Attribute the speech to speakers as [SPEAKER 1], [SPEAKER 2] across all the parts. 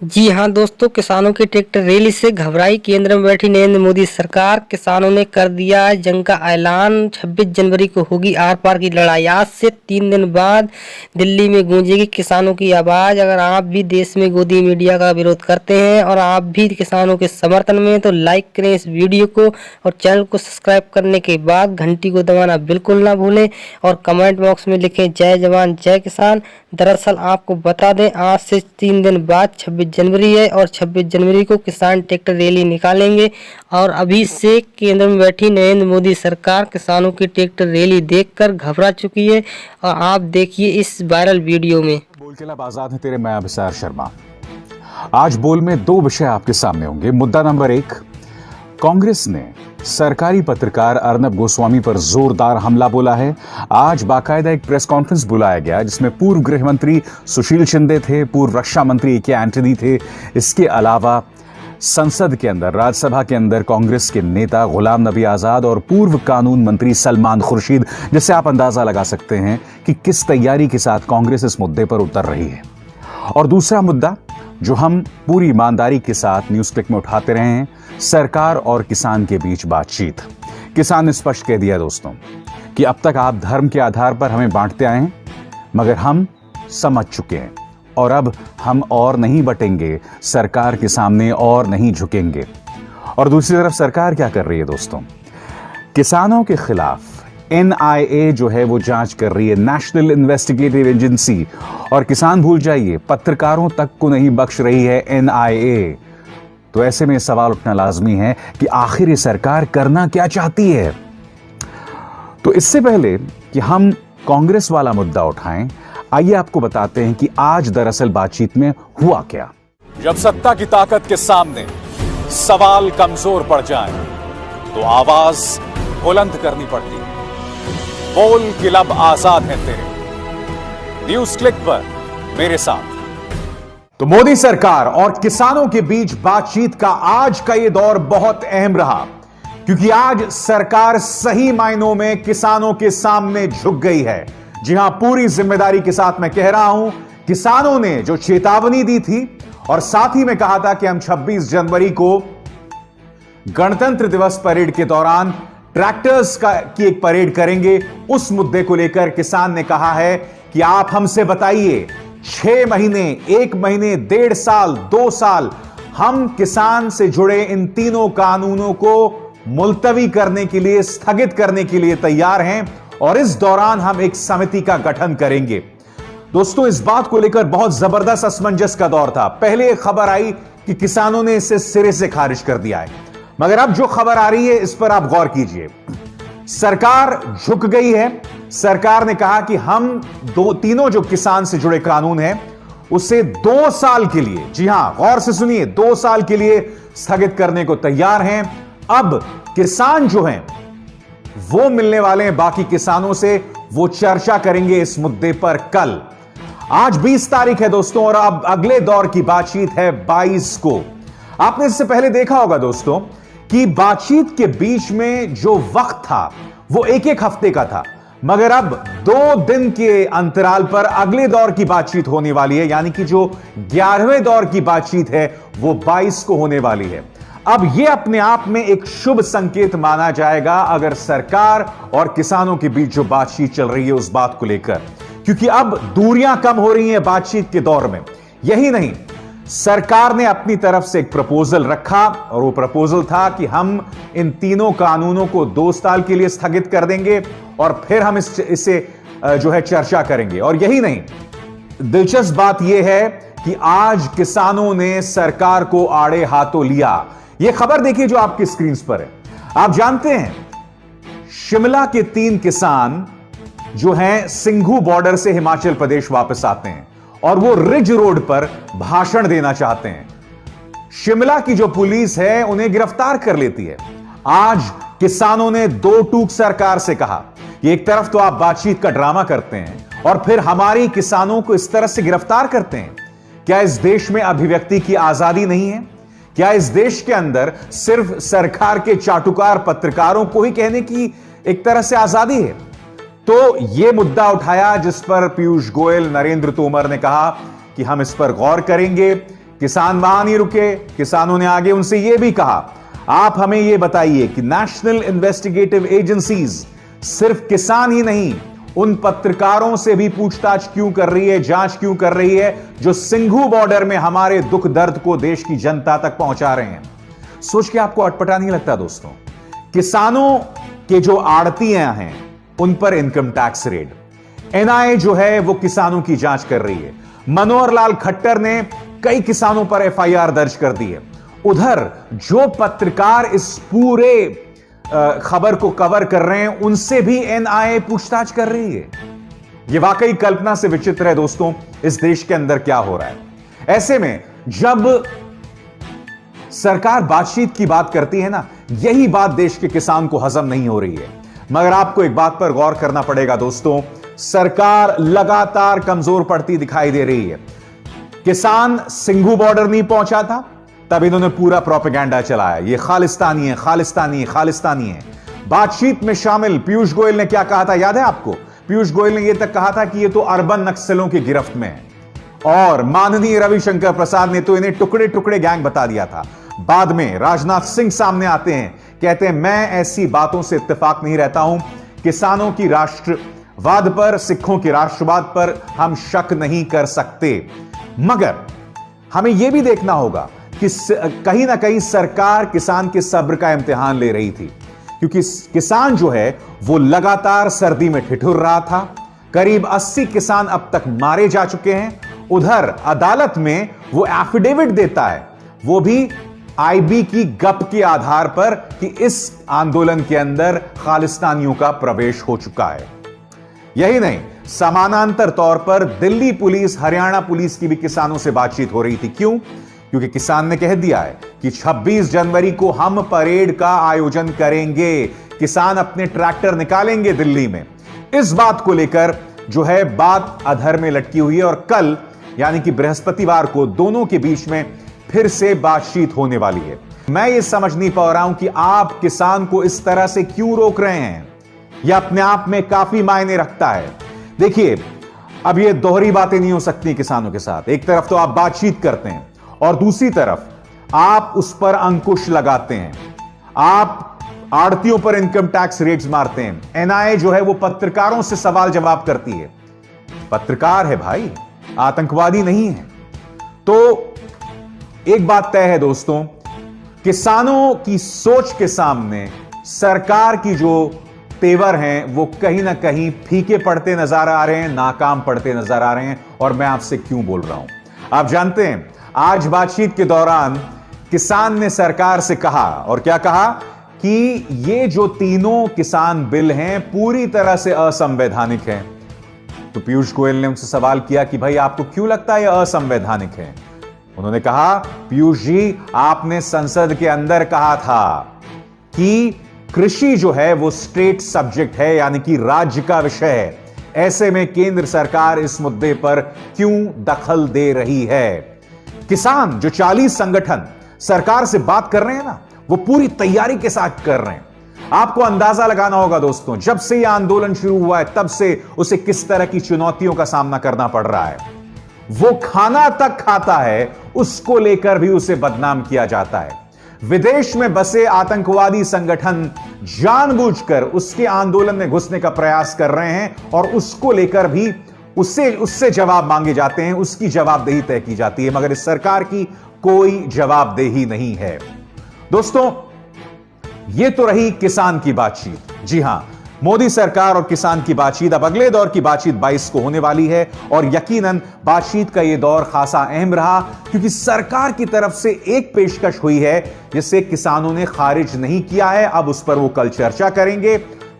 [SPEAKER 1] जी हाँ दोस्तों, किसानों की ट्रैक्टर रैली से घबराई केंद्र में बैठी नरेंद्र मोदी सरकार। किसानों ने कर दिया जंग का ऐलान। 26 जनवरी को होगी आर पार की लड़ाई। आज से 3 दिन बाद दिल्ली में गूंजेगी किसानों की आवाज़। अगर आप भी देश में गोदी मीडिया का विरोध करते हैं और आप भी किसानों के समर्थन में, तो लाइक करें इस वीडियो को और चैनल को सब्सक्राइब करने के बाद घंटी को दबाना बिल्कुल ना भूलें और कमेंट बॉक्स में लिखें जय जवान जय किसान। दरअसल आपको बता दें, आज से 3 दिन बाद 26 जनवरी है और 26 जनवरी को किसान ट्रैक्टर रैली निकालेंगे। और अभी से केंद्र में बैठी नरेंद्र मोदी सरकार किसानों की ट्रैक्टर रैली देखकर घबरा चुकी है। और आप देखिए इस वायरल वीडियो में।
[SPEAKER 2] बोल के लब आजाद है तेरे, मैं अभिसार शर्मा। आज बोल में 2 विषय आपके सामने होंगे। मुद्दा नंबर 1, कांग्रेस ने सरकारी पत्रकार अर्नब गोस्वामी पर जोरदार हमला बोला है। आज बाकायदा एक प्रेस कॉन्फ्रेंस बुलाया गया जिसमें पूर्व गृह मंत्री सुशील शिंदे थे, पूर्व रक्षा मंत्री ए.के. एंटनी थे। इसके अलावा संसद के अंदर, राज्यसभा के अंदर कांग्रेस के नेता गुलाम नबी आजाद और पूर्व कानून मंत्री सलमान खुर्शीद, जिससे आप अंदाजा लगा सकते हैं कि किस तैयारी के साथ कांग्रेस इस मुद्दे पर उतर रही है। और दूसरा मुद्दा जो हम पूरी ईमानदारी के साथ न्यूज़ क्लिक में उठाते रहे हैं, सरकार और किसान के बीच बातचीत। किसान ने स्पष्ट कह दिया दोस्तों कि अब तक आप धर्म के आधार पर हमें बांटते आए हैं, मगर हम समझ चुके हैं और अब हम और नहीं बटेंगे, सरकार के सामने और नहीं झुकेंगे। और दूसरी तरफ सरकार क्या कर रही है दोस्तों? किसानों के खिलाफ NIA जो है वो जांच कर रही है, नेशनल इन्वेस्टिगेटिव एजेंसी। और किसान भूल जाइए, पत्रकारों तक को नहीं बख्श रही है NIA। तो ऐसे में सवाल उठना लाजमी है कि आखिर ये सरकार करना क्या चाहती है। तो इससे पहले कि हम कांग्रेस वाला मुद्दा उठाएं, आइए आपको बताते हैं कि आज दरअसल बातचीत में हुआ क्या।
[SPEAKER 3] जब सत्ता की ताकत के सामने सवाल कमजोर पड़ जाएं, तो आवाज बुलंद करनी पड़ती है। बोल के लब आजाद है तेरे, न्यूज़ क्लिक पर मेरे साथ।
[SPEAKER 2] तो मोदी सरकार और किसानों के बीच बातचीत का आज का यह दौर बहुत अहम रहा, क्योंकि आज सरकार सही मायनों में किसानों के सामने झुक गई है। जी हां, पूरी जिम्मेदारी के साथ मैं कह रहा हूं, किसानों ने जो चेतावनी दी थी और साथ ही में कहा था कि हम 26 जनवरी को गणतंत्र दिवस परेड के दौरान ट्रैक्टर्स की एक परेड करेंगे, उस मुद्दे को लेकर किसान ने कहा है कि आप हमसे बताइए, 6 महीने, 1 महीने, 1.5 साल, 2 साल हम किसान से जुड़े इन तीनों कानूनों को मुलतवी करने के लिए, स्थगित करने के लिए तैयार हैं और इस दौरान हम एक समिति का गठन करेंगे। दोस्तों, इस बात को लेकर बहुत जबरदस्त असमंजस का दौर था। पहले एक खबर आई कि किसानों ने इसे सिरे से खारिज कर दिया है, मगर अब जो खबर आ रही है इस पर आप गौर कीजिए। सरकार झुक गई है। सरकार ने कहा कि हम तीनों जो किसान से जुड़े कानून हैं उसे 2 साल के लिए, जी हां गौर से सुनिए, 2 साल के लिए स्थगित करने को तैयार हैं। अब किसान जो हैं वो मिलने वाले हैं बाकी किसानों से, वो चर्चा करेंगे इस मुद्दे पर कल। आज 20 तारीख है दोस्तों और अब अगले दौर की बातचीत है 22 को। आपने इससे पहले देखा होगा दोस्तों कि बातचीत के बीच में जो वक्त था वो 1-1 हफ्ते का था, मगर अब 2 दिन के अंतराल पर अगले दौर की बातचीत होने वाली है, यानी कि जो 11वें दौर की बातचीत है वो 22 को होने वाली है। अब यह अपने आप में एक शुभ संकेत माना जाएगा अगर सरकार और किसानों के बीच जो बातचीत चल रही है उस बात को लेकर, क्योंकि अब दूरियां कम हो रही हैं बातचीत के दौर में। यही नहीं, सरकार ने अपनी तरफ से एक प्रपोजल रखा और वो प्रपोजल था कि हम इन तीनों कानूनों को 2 साल के लिए स्थगित कर देंगे और फिर हम इसे जो है चर्चा करेंगे। और यही नहीं, दिलचस्प बात यह है कि आज किसानों ने सरकार को आड़े हाथों लिया। यह खबर देखिए जो आपकी स्क्रीन पर है। आप जानते हैं, शिमला के 3 किसान जो हैं सिंघू बॉर्डर से हिमाचल प्रदेश वापस आते हैं और वो रिज रोड पर भाषण देना चाहते हैं। शिमला की जो पुलिस है उन्हें गिरफ्तार कर लेती है। आज किसानों ने 2 टूक सरकार से कहा कि एक तरफ तो आप बातचीत का ड्रामा करते हैं और फिर हमारी किसानों को इस तरह से गिरफ्तार करते हैं। क्या इस देश में अभिव्यक्ति की आजादी नहीं है? क्या इस देश के अंदर सिर्फ सरकार के चाटुकार पत्रकारों को ही कहने की एक तरह से आजादी है? तो यह मुद्दा उठाया जिस पर पीयूष गोयल, नरेंद्र तोमर ने कहा कि हम इस पर गौर करेंगे। किसान वहां नहीं रुके, किसानों ने आगे उनसे यह भी कहा, आप हमें यह बताइए कि नेशनल इन्वेस्टिगेटिव एजेंसीज सिर्फ किसान ही नहीं, उन पत्रकारों से भी पूछताछ क्यों कर रही है, जांच क्यों कर रही है, जो सिंघू बॉर्डर में हमारे दुख दर्द को देश की जनता तक पहुंचा रहे हैं। सोच के आपको अटपटा नहीं लगता दोस्तों? किसानों के जो आड़तियां हैं उन पर इनकम टैक्स रेड, एनआईए जो है वो किसानों की जांच कर रही है। मनोहर लाल खट्टर ने कई किसानों पर एफआईआर दर्ज कर दी है। उधर जो पत्रकार इस पूरे खबर को कवर कर रहे हैं उनसे भी एनआईए पूछताछ कर रही है। यह वाकई कल्पना से विचित्र है दोस्तों, इस देश के अंदर क्या हो रहा है। ऐसे में जब सरकार बातचीत की बात करती है ना, यही बात देश के किसान को हजम नहीं हो रही है। मगर आपको एक बात पर गौर करना पड़ेगा दोस्तों, सरकार लगातार कमजोर पड़ती दिखाई दे रही है। किसान सिंघू बॉर्डर नहीं पहुंचा था, तब इन्होंने पूरा प्रोपेगेंडा चलाया, ये खालिस्तानी है, खालिस्तानी है, खालिस्तानी है। बातचीत में शामिल पीयूष गोयल ने क्या कहा था, याद है आपको? पीयूष गोयल ने यह तक कहा था कि ये तो अर्बन नक्सलों की गिरफ्त में है, और माननीय रविशंकर प्रसाद ने तो इन्हें टुकड़े टुकड़े गैंग बता दिया था। बाद में राजनाथ सिंह सामने आते हैं, कहते हैं मैं ऐसी बातों से इत्तेफाक नहीं रहता हूं, किसानों की राष्ट्रवाद पर, सिखों के राष्ट्रवाद पर हम शक नहीं कर सकते। मगर हमें यह भी देखना होगा कि कहीं ना कहीं सरकार किसान के सब्र का इम्तिहान ले रही थी, क्योंकि किसान जो है वो लगातार सर्दी में ठिठुर रहा था। करीब 80 किसान अब तक मारे जा चुके हैं। उधर अदालत में वो एफिडेविट देता है, वो भी आईबी की गप के आधार पर, कि इस आंदोलन के अंदर खालिस्तानियों का प्रवेश हो चुका है। यही नहीं, समानांतर तौर पर दिल्ली पुलिस, हरियाणा पुलिस की भी किसानों से बातचीत हो रही थी। क्यों? क्योंकि किसान ने कह दिया है कि 26 जनवरी को हम परेड का आयोजन करेंगे, किसान अपने ट्रैक्टर निकालेंगे दिल्ली में। इस बात को लेकर जो है बात अधर में लटकी हुई है, और कल यानी कि बृहस्पतिवार को दोनों के बीच में फिर से बातचीत होने वाली है। मैं ये समझ नहीं पा रहा हूं कि आप किसान को इस तरह से क्यों रोक रहे हैं। यह अपने आप में काफी मायने रखता है। देखिए, अब ये दोहरी बातें नहीं हो सकती किसानों के साथ। एक तरफ तो आप बातचीत करते हैं और दूसरी तरफ आप उस पर अंकुश लगाते हैं, आप आड़तियों पर इनकम टैक्स रेट्स मारते हैं। एनआईए जो है वो पत्रकारों से सवाल जवाब करती है। पत्रकार है भाई, आतंकवादी नहीं है। तो एक बात तय है दोस्तों, किसानों की सोच के सामने सरकार की जो तेवर हैं वो कहीं ना कहीं फीके पड़ते नजर आ रहे हैं, नाकाम पड़ते नजर आ रहे हैं। और मैं आपसे क्यों बोल रहा हूं, आप जानते हैं, आज बातचीत के दौरान किसान ने सरकार से कहा, और क्या कहा, कि ये जो तीनों किसान बिल हैं पूरी तरह से असंवैधानिक हैं। तो पीयूष गोयल ने उनसे सवाल किया कि भाई आपको क्यों लगता है ये असंवैधानिक है? उन्होंने कहा, पीयूष जी, आपने संसद के अंदर कहा था कि कृषि जो है वो स्टेट सब्जेक्ट है, यानी कि राज्य का विषय है। ऐसे में केंद्र सरकार इस मुद्दे पर क्यों दखल दे रही है? किसान जो 40 संगठन सरकार से बात कर रहे हैं ना, वो पूरी तैयारी के साथ कर रहे हैं। आपको अंदाजा लगाना होगा दोस्तों, जब से यह आंदोलन शुरू हुआ है तब से उसे किस तरह की चुनौतियों का सामना करना पड़ रहा है। वो खाना तक खाता है, उसको लेकर भी उसे बदनाम किया जाता है। विदेश में बसे आतंकवादी संगठन जानबूझकर उसके आंदोलन में घुसने का प्रयास कर रहे हैं, और उसको लेकर भी उससे जवाब मांगे जाते हैं, उसकी जवाबदेही तय की जाती है। मगर इस सरकार की कोई जवाबदेही नहीं है। दोस्तों, यह तो रही किसान की बातचीत। जी हां, मोदी सरकार और किसान की बातचीत। अब अगले दौर की बातचीत 22 को होने वाली है, और यकीनन बातचीत का यह दौर खासा अहम रहा, क्योंकि सरकार की तरफ से एक पेशकश हुई है जिसे किसानों ने खारिज नहीं किया है। अब उस पर वो कल चर्चा करेंगे।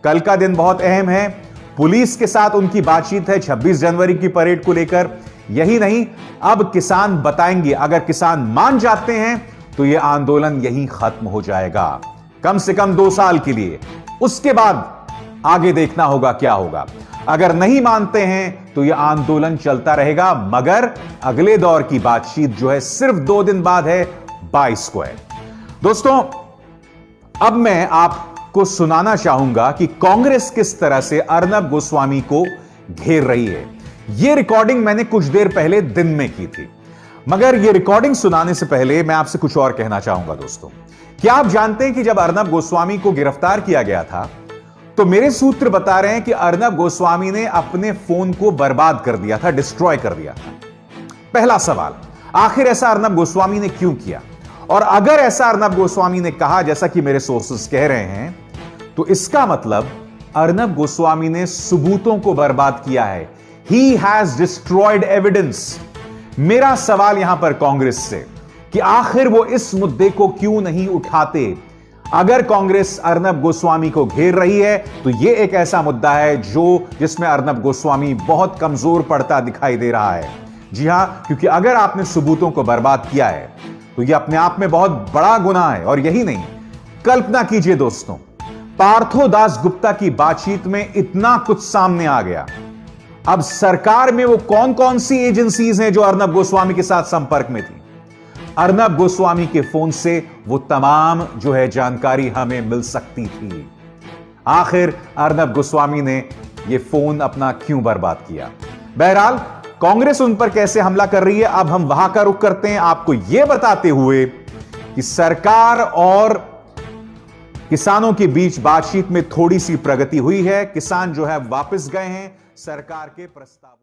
[SPEAKER 2] कल का दिन बहुत अहम है। पुलिस के साथ उनकी बातचीत है 26 जनवरी की परेड को लेकर। यही नहीं, अब किसान बताएंगे, अगर किसान मान जाते हैं तो यह आंदोलन यहीं खत्म हो जाएगा, कम से कम 2 साल के लिए। उसके बाद आगे देखना होगा क्या होगा। अगर नहीं मानते हैं तो यह आंदोलन चलता रहेगा। मगर अगले दौर की बातचीत जो है सिर्फ 2 दिन बाद है, 22 को है। दोस्तों, अब मैं आपको सुनाना चाहूंगा कि कांग्रेस किस तरह से अर्नब गोस्वामी को घेर रही है। यह रिकॉर्डिंग मैंने कुछ देर पहले दिन में की थी। मगर यह रिकॉर्डिंग सुनाने से पहले मैं आपसे कुछ और कहना चाहूंगा दोस्तों। क्या आप जानते हैं कि जब अर्नब गोस्वामी को गिरफ्तार किया गया था तो मेरे सूत्र बता रहे हैं कि अर्नब गोस्वामी ने अपने फोन को बर्बाद कर दिया था, डिस्ट्रॉय कर दिया था। पहला सवाल, आखिर ऐसा अर्नब गोस्वामी ने क्यों किया? और अगर ऐसा अर्नब गोस्वामी ने कहा जैसा कि मेरे सोर्सेस कह रहे हैं, तो इसका मतलब अर्नब गोस्वामी ने सबूतों को बर्बाद किया है। He has destroyed evidence। मेरा सवाल यहां पर कांग्रेस से कि आखिर वो इस मुद्दे को क्यों नहीं उठाते? अगर कांग्रेस अर्नब गोस्वामी को घेर रही है तो यह एक ऐसा मुद्दा है जिसमें अर्नब गोस्वामी बहुत कमजोर पड़ता दिखाई दे रहा है। जी हां, क्योंकि अगर आपने सबूतों को बर्बाद किया है तो यह अपने आप में बहुत बड़ा गुनाह है। और यही नहीं, कल्पना कीजिए दोस्तों, पार्थो दास गुप्ता की बातचीत में इतना कुछ सामने आ गया। अब सरकार में वो कौन कौन सी एजेंसीज हैं जो अर्नब गोस्वामी के साथ संपर्क में थी? अर्नब गोस्वामी के फोन से वो तमाम जो है जानकारी हमें मिल सकती थी। आखिर अर्नब गोस्वामी ने ये फोन अपना क्यों बर्बाद किया? बहरहाल कांग्रेस उन पर कैसे हमला कर रही है, अब हम वहां का रुख करते हैं, आपको यह बताते हुए कि सरकार और किसानों के बीच बातचीत में थोड़ी सी प्रगति हुई है। किसान जो है वापस गए हैं सरकार के प्रस्ताव